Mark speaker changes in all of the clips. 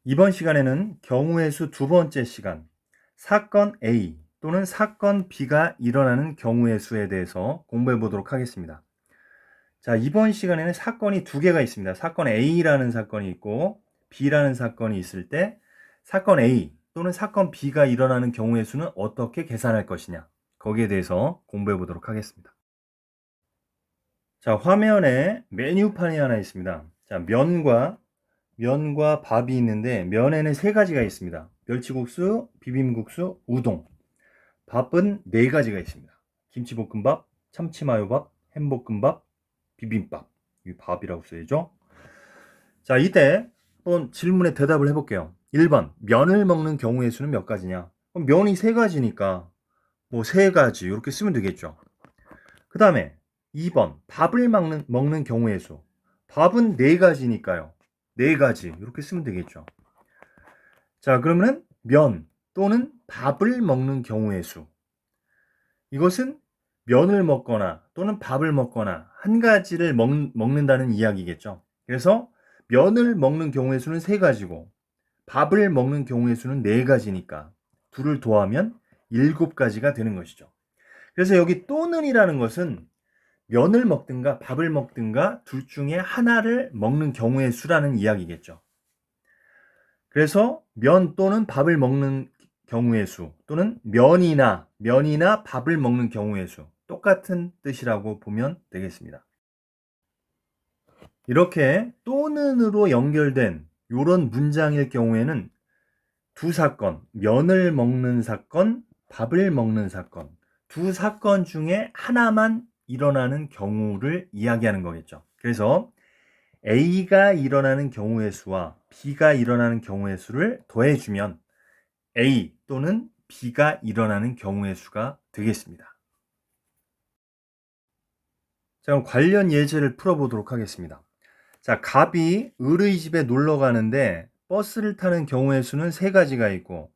Speaker 1: 이번 시간에는 경우의 수 두 번째 시간, 사건 A 또는 사건 B가 일어나는 경우의 수에 대해서 공부해 보도록 하겠습니다. 자, 이번 시간에는 사건이 두 개가 있습니다. 사건 A라는 사건이 있고 B라는 사건이 있을 때 사건 A 또는 사건 B가 일어나는 경우의 수는 어떻게 계산할 것이냐, 거기에 대해서 공부해 보도록 하겠습니다. 자, 화면에 메뉴판이 하나 있습니다. 자, 면과 밥이 있는데 면에는 세 가지가 있습니다. 멸치국수, 비빔국수, 우동. 밥은 네 가지가 있습니다. 김치볶음밥, 참치마요밥, 햄볶음밥, 비빔밥. 이 밥이라고 써야죠. 자, 이때 한번 질문에 대답을 해볼게요. 1번, 면을 먹는 경우의 수는 몇 가지냐? 그럼 면이 세 가지니까 뭐 세 가지 이렇게 쓰면 되겠죠. 그 다음에 2번, 밥을 먹는 경우의 수. 밥은 네 가지니까요. 네 가지 이렇게 쓰면 되겠죠. 자, 그러면은 면 또는 밥을 먹는 경우의 수. 이것은 면을 먹거나 또는 밥을 먹거나 한 가지를 먹는다는 이야기겠죠. 그래서 면을 먹는 경우의 수는 세 가지고 밥을 먹는 경우의 수는 네 가지니까 둘을 더하면 일곱 가지가 되는 것이죠. 그래서 여기 또는이라는 것은 면을 먹든가 밥을 먹든가 둘 중에 하나를 먹는 경우의 수라는 이야기겠죠. 그래서 면 또는 밥을 먹는 경우의 수 또는 면이나 밥을 먹는 경우의 수 똑같은 뜻이라고 보면 되겠습니다. 이렇게 또는으로 연결된 이런 문장일 경우에는 두 사건, 면을 먹는 사건, 밥을 먹는 사건, 두 사건 중에 하나만 일어나는 경우를 이야기하는 거겠죠. 그래서 A가 일어나는 경우의 수와 B가 일어나는 경우의 수를 더해주면 A 또는 B가 일어나는 경우의 수가 되겠습니다. 자, 그럼 관련 예제를 풀어보도록 하겠습니다. 자, 갑이 을의 집에 놀러 가는데 버스를 타는 경우의 수는 세 가지가 있고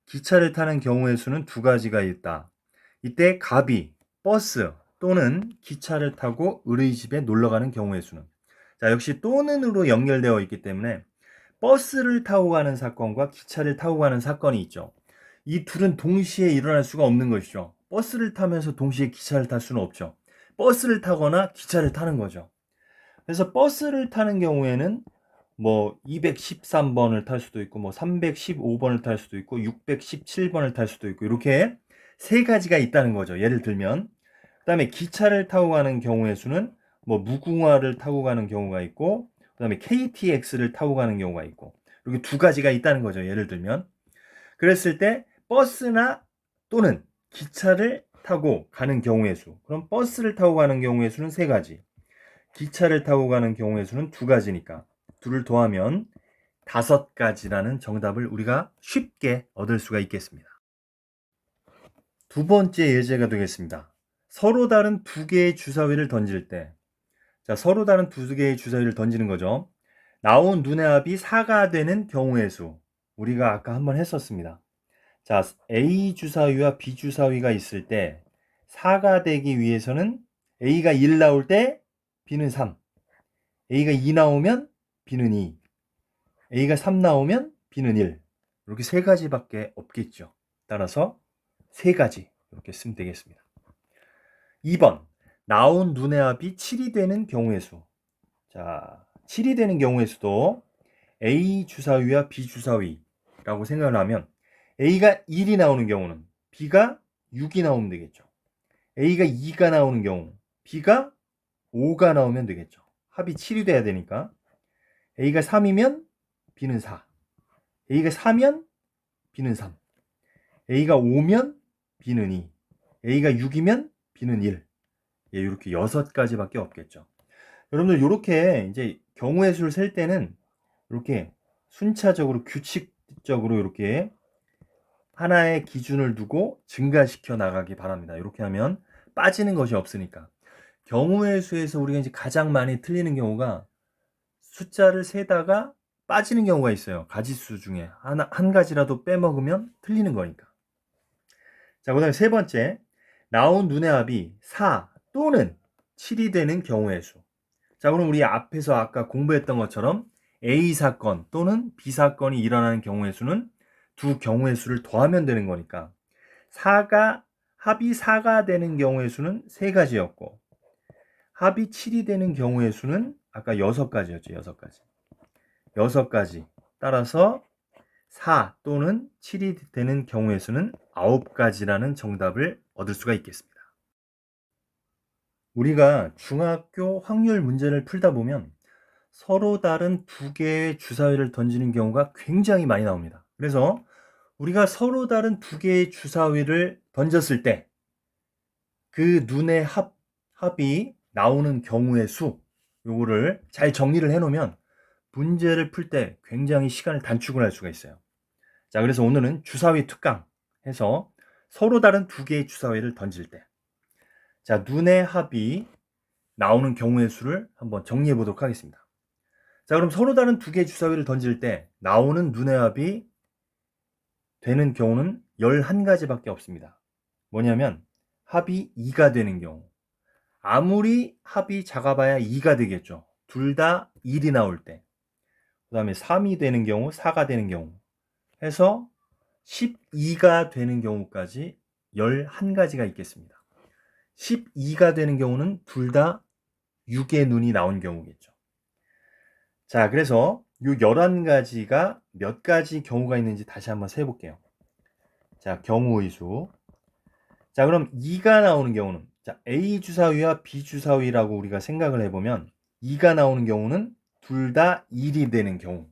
Speaker 1: 기차를 타는 경우의 수는 두 가지가 있다. 이때 갑이 버스 또는 기차를 타고 을의 집에 놀러 가는 경우의 수는, 자, 역시 또는으로 연결되어 있기 때문에 버스를 타고 가는 사건과 기차를 타고 가는 사건이 있죠. 이 둘은 동시에 일어날 수가 없는 것이죠. 버스를 타면서 동시에 기차를 탈 수는 없죠. 버스를 타거나 기차를 타는 거죠. 그래서 버스를 타는 경우에는 뭐 213번을 탈 수도 있고 뭐 315번을 탈 수도 있고 617번을 탈 수도 있고 이렇게 세 가지가 있다는 거죠. 예를 들면 그다음에 기차를 타고 가는 경우의 수는 뭐 무궁화를 타고 가는 경우가 있고 그다음에 KTX를 타고 가는 경우가 있고 이렇게 두 가지가 있다는 거죠. 예를 들면 그랬을 때 버스나 또는 기차를 타고 가는 경우의 수. 그럼 버스를 타고 가는 경우의 수는 세 가지. 기차를 타고 가는 경우의 수는 두 가지니까 둘을 더하면 다섯 가지라는 정답을 우리가 쉽게 얻을 수가 있겠습니다. 두 번째 예제가 되겠습니다. 서로 다른 두 개의 주사위를 던질 때, 자, 서로 다른 두 개의 주사위를 던지는 거죠. 나온 눈의 합이 4가 되는 경우의 수. 우리가 아까 한번 했었습니다. 자, A 주사위와 B 주사위가 있을 때 4가 되기 위해서는 A가 1 나올 때 B는 3, A가 2 나오면 B는 2, A가 3 나오면 B는 1. 이렇게 세 가지밖에 없겠죠. 따라서 세 가지 이렇게 쓰면 되겠습니다. 2번, 나온 눈의 합이 7이 되는 경우의 수. 자, 7이 되는 경우의 수도 A 주사위와 B 주사위라고 생각을 하면 A가 1이 나오는 경우는 B가 6이 나오면 되겠죠. A가 2가 나오는 경우 B가 5가 나오면 되겠죠. 합이 7이 돼야 되니까 A가 3이면 B는 4, A가 4면 B는 3, A가 5면 B는 2, A가 6이면 B는 1. 예, 이렇게 6가지밖에 없겠죠. 여러분들 이렇게 이제 경우의 수를 셀 때는 이렇게 순차적으로 규칙적으로 이렇게 하나의 기준을 두고 증가시켜 나가기 바랍니다. 이렇게 하면 빠지는 것이 없으니까. 경우의 수에서 우리가 이제 가장 많이 틀리는 경우가 숫자를 세다가 빠지는 경우가 있어요. 가지수 중에 한 가지라도 빼먹으면 틀리는 거니까. 자, 그 다음에 세 번째, 나온 눈의 합이 4 또는 7이 되는 경우의 수. 자, 그럼 우리 앞에서 아까 공부했던 것처럼 A 사건 또는 B 사건이 일어나는 경우의 수는 두 경우의 수를 더하면 되는 거니까 합이 4가 되는 경우의 수는 3가지였고 합이 7이 되는 경우의 수는 아까 6가지였죠. 6가지. 6가지. 따라서 4 또는 7이 되는 경우의 수는 9가지라는 정답을 얻을 수가 있겠습니다. 우리가 중학교 확률 문제를 풀다 보면 서로 다른 두 개의 주사위를 던지는 경우가 굉장히 많이 나옵니다. 그래서 우리가 서로 다른 두 개의 주사위를 던졌을 때 그 눈의 합이 나오는 경우의 수, 요거를 잘 정리를 해 놓으면 문제를 풀 때 굉장히 시간을 단축을 할 수가 있어요. 자, 그래서 오늘은 주사위 특강 해서 서로 다른 두 개의 주사위를 던질 때, 자, 눈의 합이 나오는 경우의 수를 한번 정리해 보도록 하겠습니다. 자, 그럼 서로 다른 두 개의 주사위를 던질 때 나오는 눈의 합이 되는 경우는 11가지밖에 없습니다. 뭐냐면 합이 2가 되는 경우, 아무리 합이 작아봐야 2가 되겠죠. 둘 다 1이 나올 때, 그 다음에 3이 되는 경우, 4가 되는 경우 해서 12가 되는 경우까지 11가지가 있겠습니다. 12가 되는 경우는 둘 다 6의 눈이 나온 경우겠죠. 자, 그래서 이 11가지가 몇 가지 경우가 있는지 다시 한번 세볼게요. 자, 경우의 수. 자, 그럼 2가 나오는 경우는, 자, A 주사위와 B 주사위라고 우리가 생각을 해보면 2가 나오는 경우는 둘 다 1이 되는 경우,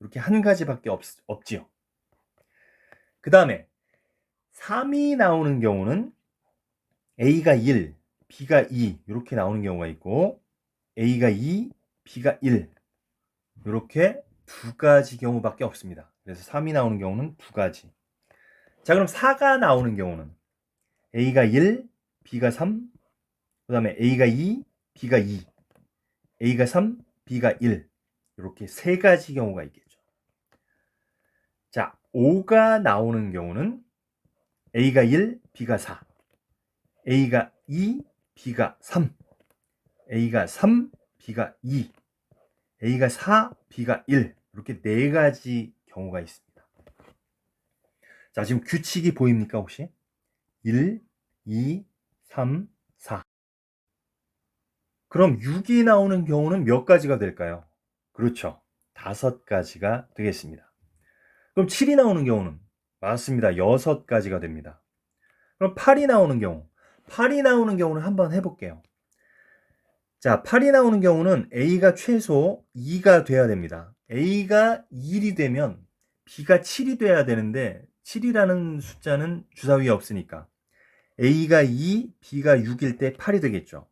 Speaker 1: 이렇게 한 가지밖에 없지요. 그 다음에 3이 나오는 경우는 A가 1, B가 2 이렇게 나오는 경우가 있고 A가 2, B가 1 이렇게 2가지 경우밖에 없습니다. 그래서 3이 나오는 경우는 2가지. 자, 그럼 4가 나오는 경우는 A가 1, B가 3, 그 다음에 A가 2, B가 2, A가 3, B가 1 이렇게 3가지 경우가 있겠죠. 자, 5가 나오는 경우는 A가 1, B가 4, A가 2, B가 3, A가 3, B가 2, A가 4, B가 1 이렇게 4가지 경우가 있습니다. 자, 지금 규칙이 보입니까 혹시? 1, 2, 3, 4. 그럼 6이 나오는 경우는 몇 가지가 될까요? 그렇죠. 5가지가 되겠습니다. 그럼 7이 나오는 경우는? 맞습니다. 6가지가 됩니다. 그럼 8이 나오는 경우. 8이 나오는 경우는 한번 해볼게요. 자, 8이 나오는 경우는 A가 최소 2가 돼야 됩니다. A가 1이 되면 B가 7이 돼야 되는데 7이라는 숫자는 주사위에 없으니까 A가 2, B가 6일 때 8이 되겠죠.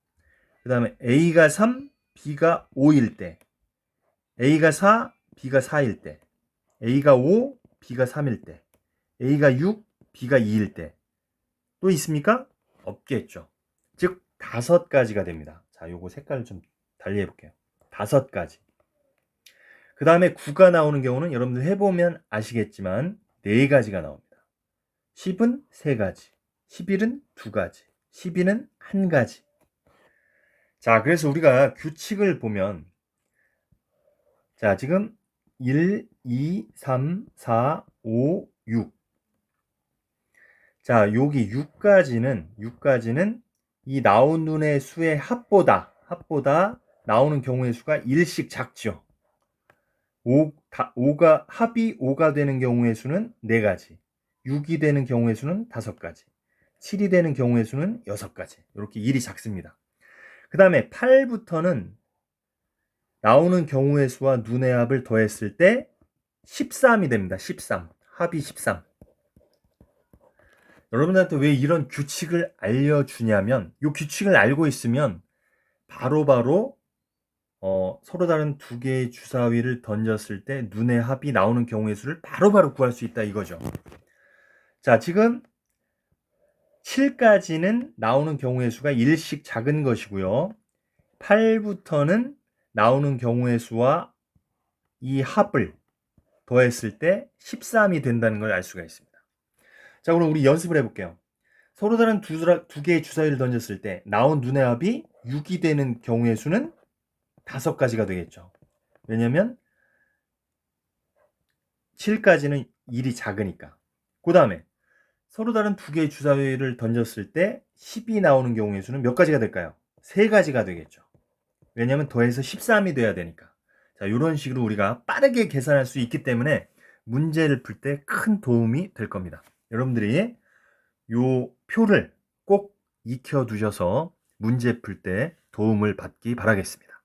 Speaker 1: 그 다음에 A가 3, B가 5일 때, A가 4, B가 4일 때, A가 5, B가 3일 때, A가 6, B가 2일 때 또 있습니까? 없겠죠. 즉 5가지가 됩니다. 자, 요거 색깔을 좀 달리 해볼게요. 5가지. 그 다음에 9가 나오는 경우는 여러분들 해보면 아시겠지만 4가지가 나옵니다. 10은 3가지, 11은 2가지, 12는 1가지. 자, 그래서 우리가 규칙을 보면, 자, 지금 1, 2, 3, 4, 5, 6. 자, 여기 6가지는 이 나온 눈의 수의 합보다 나오는 경우의 수가 1씩 작죠. 합이 5가 되는 경우의 수는 4가지, 6이 되는 경우의 수는 5가지, 7이 되는 경우의 수는 6가지. 이렇게 1이 작습니다. 그 다음에 8부터는 나오는 경우의 수와 눈의 합을 더했을 때 13이 됩니다. 13. 합이 13. 여러분들한테 왜 이런 규칙을 알려주냐면 이 규칙을 알고 있으면 바로바로 서로 다른 두 개의 주사위를 던졌을 때 눈의 합이 나오는 경우의 수를 바로바로 구할 수 있다 이거죠. 자, 지금 7까지는 나오는 경우의 수가 1씩 작은 것이고요. 8부터는 나오는 경우의 수와 이 합을 더했을 때 13이 된다는 걸 알 수가 있습니다. 자, 그럼 우리 연습을 해볼게요. 서로 다른 두 개의 주사위를 던졌을 때 나온 눈의 합이 6이 되는 경우의 수는 5가지가 되겠죠. 왜냐면 7까지는 1이 작으니까. 그 다음에 서로 다른 두 개의 주사위를 던졌을 때 10이 나오는 경우의 수는 몇 가지가 될까요? 3가지가 되겠죠. 왜냐하면 더해서 13이 돼야 되니까. 자, 이런 식으로 우리가 빠르게 계산할 수 있기 때문에 문제를 풀 때 큰 도움이 될 겁니다. 여러분들이 요 표를 꼭 익혀 두셔서 문제 풀 때 도움을 받기 바라겠습니다.